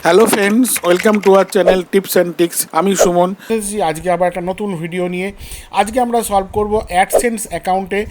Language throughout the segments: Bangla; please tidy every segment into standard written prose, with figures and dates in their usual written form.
Hello friends, welcome to our channel tips and tricks. আমি সুমন আজকে আবার একটা নতুন ভিডিও নিয়ে। আজকে আমরা সলভ করব অ্যাডসেন্স অ্যাকাউন্টে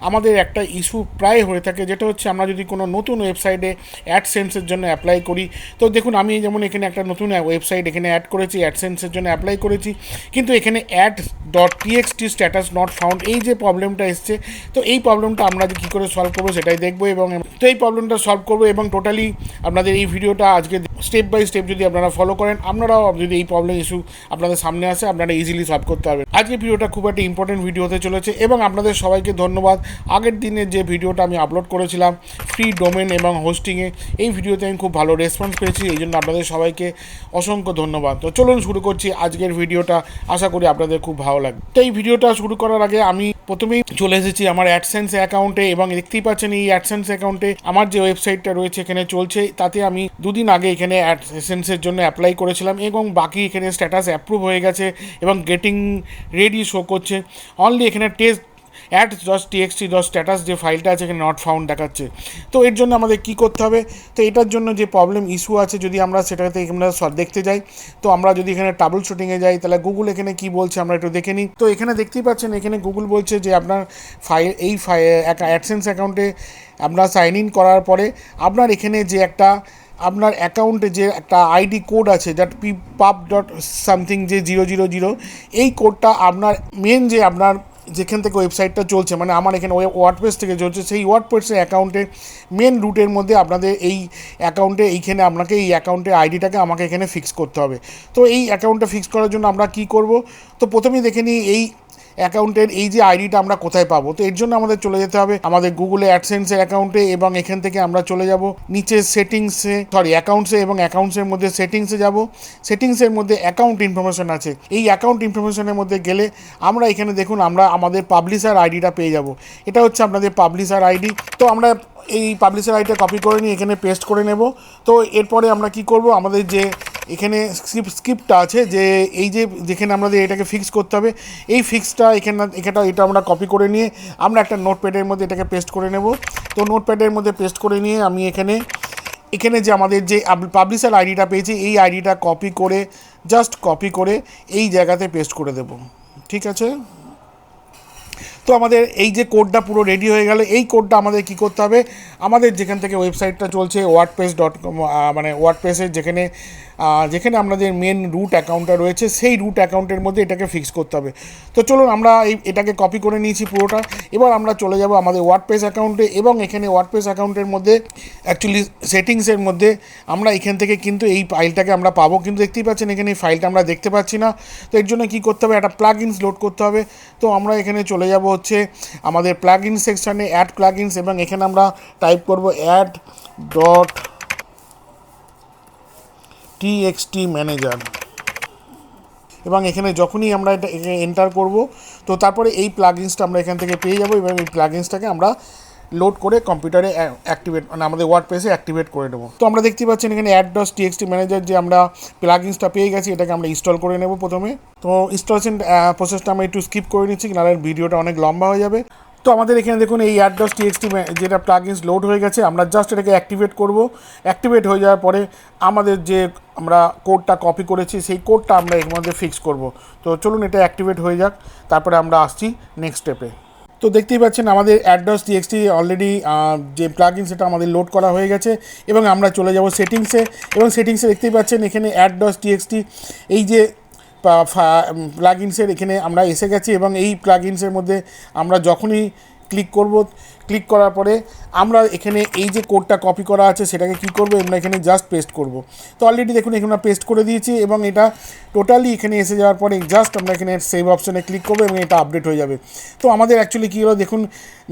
আমাদের একটা ইস্যু প্রায় হয়ে থাকে, যেটা হচ্ছে আমরা যদি কোনো নতুন ওয়েবসাইটে অ্যাডসেন্সের জন্য অ্যাপ্লাই করি। তো দেখুন, আমি যেমন এখানে একটা নতুন ওয়েবসাইট এখানে অ্যাড করেছি, অ্যাডসেন্সের জন্য অ্যাপ্লাই করেছি, কিন্তু এখানে ads.txt স্ট্যাটাস নট ফাউন্ড এই যে প্রবলেমটা এসছে, তো এই প্রবলেমটা আমরা যে কী করে সলভ করবো সেটাই দেখবো, এবং তো এই প্রবলেমটা সলভ করবো এবং টোটালি আপনাদের এই ভিডিওটা আজকে স্টেপ বাই স্টেপ যদি আপনারা ফলো করেন, আপনারাও যদি এই প্রবলেম ইস্যু আপনাদের সামনে আসে, আপনারা ইজিলি সলভ করতে পারবেন। আজকে ভিডিওটা খুব একটা ইম্পর্টেন্ট ভিডিও হতে চলেছে, এবং আপনাদের সবাইকে ধন্যবাদ। আগের দিনের যে ভিডিওটা আমি আপলোড করেছিলাম ফ্রি ডোমেন এবং হোস্টিংয়ে, এই ভিডিওতে আমি খুব ভালো রেসপন্স পেয়েছি, এই জন্য আপনাদের সবাইকে অসংখ্য ধন্যবাদ। তো চলুন শুরু করছি আজকের ভিডিওটা, আশা করি আপনাদের খুব ভালো লাগবে। তো এই ভিডিওটা শুরু করার আগে আমি প্রথমেই চলে এসেছি আমার অ্যাডসেন্স অ্যাকাউন্টে, এবং দেখতেই পাচ্ছেন এই অ্যাডসেন্স অ্যাকাউন্টে আমার যে ওয়েবসাইটটা রয়েছে এখানে চলছে, তাতে আমি দুদিন আগে এখানে অ্যাডসেন্সের জন্য অ্যাপ্লাই করেছিলাম, এবং বাকি এখানে স্ট্যাটাস অ্যাপ্রুভ হয়ে গেছে এবং গেটিং রেডি শো করছে। অনলি এখানে ads.txt স্ট্যাটাস যে ফাইলটা আছে এখানে নট ফাউন্ড দেখাচ্ছে। তো এর জন্য আমাদের কী করতে হবে? তো এটার জন্য যে প্রবলেম ইস্যু আছে, যদি আমরা সেটাতে আমরা দেখতে যাই, তো আমরা যদি এখানে ট্রাবল শুটিংয়ে যাই, তাহলে গুগল এখানে কি বলছে আমরা একটু দেখে নিই। তো এখানে দেখতেই পাচ্ছেন, এখানে গুগল বলছে যে আপনার অ্যাডসেন্স অ্যাকাউন্টে আপনার সাইন ইন করার পরে আপনার এখানে যে একটা আপনার অ্যাকাউন্টে যে একটা আইডি কোড আছে, দ্যাট pub.something যে 000, এই কোডটা আপনার মেন যে আপনার যেখান থেকে ওয়েবসাইটটা চলছে, মানে আমার এখানে ওয়ার্ডপ্রেস থেকে চলছে, সেই ওয়ার্ডপ্রেসের অ্যাকাউন্টে মেন রুটের মধ্যে আপনাদের এই অ্যাকাউন্টে এইখানে আপনাকে এই অ্যাকাউন্টের আইডিটাকে আমাকে এখানে ফিক্স করতে হবে। তো এই অ্যাকাউন্টটা ফিক্স করার জন্য আমরা কি করব? তো প্রথমেই দেখে নিই এই অ্যাকাউন্টের এই যে আইডিটা আমরা কোথায় পাবো। তো এর জন্য আমাদের চলে যেতে হবে আমাদের গুগলে অ্যাডসেন্সের অ্যাকাউন্টে, এবং এখান থেকে আমরা চলে যাব নিচে সেটিংসে, অ্যাকাউন্টসে, এবং অ্যাকাউন্টসের মধ্যে সেটিংসে যাব। সেটিংসের মধ্যে অ্যাকাউন্ট ইনফরমেশন আছে, এই অ্যাকাউন্ট ইনফরমেশনের মধ্যে গেলে আমরা এখানে দেখুন আমরা আমাদের পাবলিশার আইডিটা পেয়ে যাব। এটা হচ্ছে আপনাদের পাবলিশার আইডি। তো আমরা এই পাবলিশার আইডিটা কপি করে নিয়ে এখানে পেস্ট করে নেব। তো এরপরে আমরা কি করব, আমাদের যে এখানে স্ক্রিপ্টটা আছে, যে এই যে যেখানে আমাদের এটাকে ফিক্স করতে হবে, এই ফিক্সটা এটা আমরা কপি করে নিয়ে আমরা একটা নোটপ্যাডের মধ্যে এটাকে পেস্ট করে নেব। তো নোটপ্যাডের মধ্যে পেস্ট করে নিয়ে আমি এখানে যে আমাদের যে পাবলিশার আইডিটা পেয়েছি, এই আইডিটা কপি করে এই জায়গাতে পেস্ট করে দেব। ঠিক আছে, তো আমাদের এই যে কোডটা পুরো রেডি হয়ে গেল। এই কোডটা আমাদের কি করতে হবে, আমাদের যেখান থেকে ওয়েবসাইটটা চলছে wordpress.com, মানে ওয়ার্ডপ্রেসের যেখানে আমাদের মেন রুট অ্যাকাউন্টটা রয়েছে, সেই রুট অ্যাকাউন্টের মধ্যে এটাকে ফিক্স করতে হবে। তো চলুন, আমরা এটাকে কপি করে নিয়েছি পুরোটা। এবার আমরা চলে যাব আমাদের ওয়ার্ডপ্রেস অ্যাকাউন্টে, এবং এখানে ওয়ার্ডপ্রেস অ্যাকাউন্টের মধ্যে অ্যাকচুয়ালি সেটিংসের মধ্যে আমরা এখান থেকে কিন্তু এই ফাইলটাকে আমরা পাবো, কিন্তু দেখতেই পাচ্ছেন এখানে এই ফাইলটা আমরা দেখতে পাচ্ছি না। তো এর জন্য কী করতে হবে, একটা প্লাগইনস লোড করতে হবে। তো আমরা এখানে চলে যাব হচ্ছে আমাদের প্লাগইন সেকশানে, অ্যাড প্লাগইনস, এবং এখানে আমরা টাইপ করব add.txt ম্যানেজার, এবং এখানে যখনই আমরা এটা এন্টার করব, তো তারপরে এই প্লাগইনসটা আমরা এখান থেকে পেয়ে যাব, এবং এই প্লাগইনসটাকে আমরা লোড করে কম্পিউটারে অ্যাক্টিভেট, মানে আমাদের ওয়ার্ডপ্রেসে অ্যাক্টিভেট করে নেব। তো আমরা দেখতে পাচ্ছেন এখানে add.txt ম্যানেজার যে আমরা প্লাগইনসটা পেয়ে গেছি, এটাকে আমরা ইনস্টল করে নেব প্রথমে। তো ইনস্টলেশন প্রসেসটা আমরা একটু স্কিপ করে নিচ্ছি, নাহলে ভিডিওটা অনেক লম্বা হয়ে যাবে। তো আমাদের এখানে দেখুন এই add.txt যেটা প্লাগইনস লোড হয়ে গেছে, আমরা জাস্ট এটাকে অ্যাক্টিভেট করব। অ্যাক্টিভেট হয়ে যাওয়ার পরে আমাদের যে আমরা কোডটা কপি করেছি, সেই কোডটা আমরা এর মধ্যে ফিক্স করব। তো চলুন এটা অ্যাক্টিভেট হয়ে যাক, তারপরে আমরা আসছি নেক্সট স্টেপে। তো দেখতেই পাচ্ছেন আমাদের add.txt অলরেডি যে প্লাগইন সেটা আমাদের লোড করা হয়ে গেছে, এবং আমরা চলে যাব সেটিংসে, এবং সেটিংসে দেখতেই পাচ্ছেন এখানে add.txt এই যে প্লাগইনসের এখানে আমরা এসে গেছি, এবং এই প্লাগইনসের মধ্যে আমরা যখনই ক্লিক করার পরে আমরা এখানে এই যে কোডটা কপি করা আছে সেটাকে কি করব, আমরা এখানে জাস্ট পেস্ট করব। তো অলরেডি দেখুন এখানে আমরা পেস্ট করে দিয়েছি, এবং এটা টোটালি এখানে এসে যাওয়ার পরে জাস্ট আমরা এখানে সেভ অপশনে ক্লিক করবো, এবং এটা আপডেট হয়ে যাবে। তো আমাদের অ্যাকচুয়ালি কী হলো দেখুন,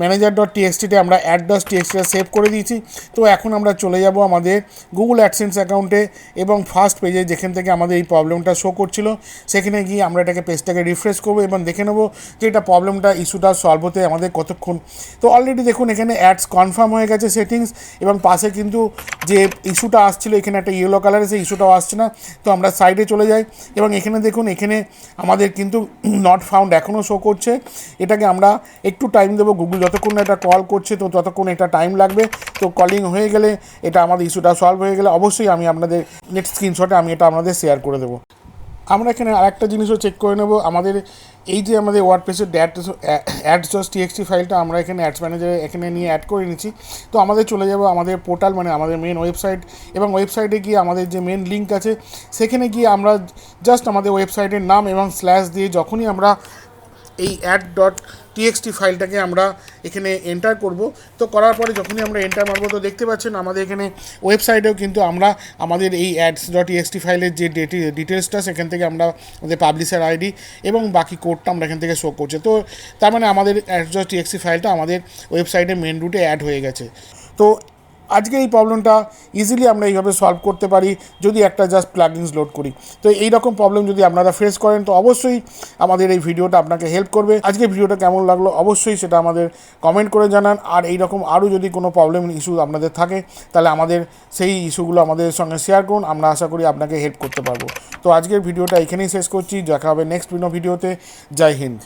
ম্যানেজার.txt আমরা add.txt সেভ করে দিয়েছি। তো এখন আমরা চলে যাব আমাদের গুগল অ্যাডসেন্স অ্যাকাউন্টে, এবং ফার্স্ট পেজে যেখান থেকে আমাদের এই প্রবলেমটা শো করছিল, সেখানে গিয়ে আমরা এটাকে পেজটাকে রিফ্রেশ করবো, এবং দেখে নেবো যে এটা প্রবলেমটা ইস্যুটা সলভ হতে আমাদের কতক্ষণ। তো অলরেডি অলরেডি দেখুন এখানে অ্যাডস কনফার্ম হয়ে গেছে সেটিংস, এবং পাশে কিন্তু যে ইস্যুটা আসছিল এখানে একটা ইয়েলো কালারে, সেই ইস্যুটাও আসছে না। তো আমরা সাইডে চলে যাই এবং এখানে দেখুন এখানে আমাদের কিন্তু নট ফাউন্ড এখনও শো করছে। এটাকে আমরা একটু টাইম দেবো, গুগল যতক্ষণ না এটা কল করছে তো ততক্ষণ এটা টাইম লাগবে। তো কলিং হয়ে গেলে, এটা আমাদের ইস্যুটা সলভ হয়ে গেলে অবশ্যই আমি আপনাদের নেক্সট স্ক্রিনশটে আমি এটা আপনাদের শেয়ার করে দেবো। আমরা এখানে আরেকটা জিনিসও চেক করে নেব, আমাদের এই যে আমাদের ওয়ার্ডপ্রেসের Ads.txt ফাইলটা আমরা এখানে অ্যাডস ম্যানেজারে এখানে নিয়ে অ্যাড করে নিচ্ছি। তো আমাদের চলে যাব আমাদের পোর্টাল, মানে আমাদের মেন ওয়েবসাইট, এবং ওয়েবসাইটে গিয়ে আমাদের যে মেন লিঙ্ক আছে সেখানে গিয়ে আমরা জাস্ট আমাদের ওয়েবসাইটের নাম এবং স্ল্যাশ দিয়ে যখনই আমরা এই Ad.txt ফাইলটাকে আমরা এখানে এন্টার করব, তো করার পরে যখনই আমরা এন্টার মারবো তো দেখতে পাচ্ছেন আমাদের এখানে ওয়েবসাইটেও কিন্তু আমরা আমাদের এই Ads.txt ফাইলের যে ডিটেলসটা সেখান থেকে আমরা আমাদের পাবলিশার আইডি এবং বাকি কোডটা আমরা এখান থেকে শো করছে। তো তার মানে আমাদের Ads.txt ফাইলটা আমাদের ওয়েবসাইটের মেন রুটে অ্যাড হয়ে গেছে। তো আজকে এই প্রবলেমটা ইজিলি আমরা এইভাবে সলভ করতে পারি যদি একটা জাস্ট প্লাগইনস লোড করি। তো এই রকম প্রবলেম যদি আপনারা ফেস করেন তো অবশ্যই আমাদের এই ভিডিওটা আপনাকে হেল্প করবে। আজকে ভিডিওটা কেমন লাগলো অবশ্যই সেটা আমাদের কমেন্ট করে জানান, আর এই রকম আরও যদি কোনো প্রবলেম ইস্যু আপনাদের থাকে তাহলে আমাদের সেই ইস্যুগুলো আমাদের সঙ্গে শেয়ার করুন, আমরা আশা করি আপনাকে হেল্প করতে পারবো। তো আজকের ভিডিওটা এখানেই শেষ করছি, দেখা হবে নেক্সট ভিডিওতে। জয় হিন্দ।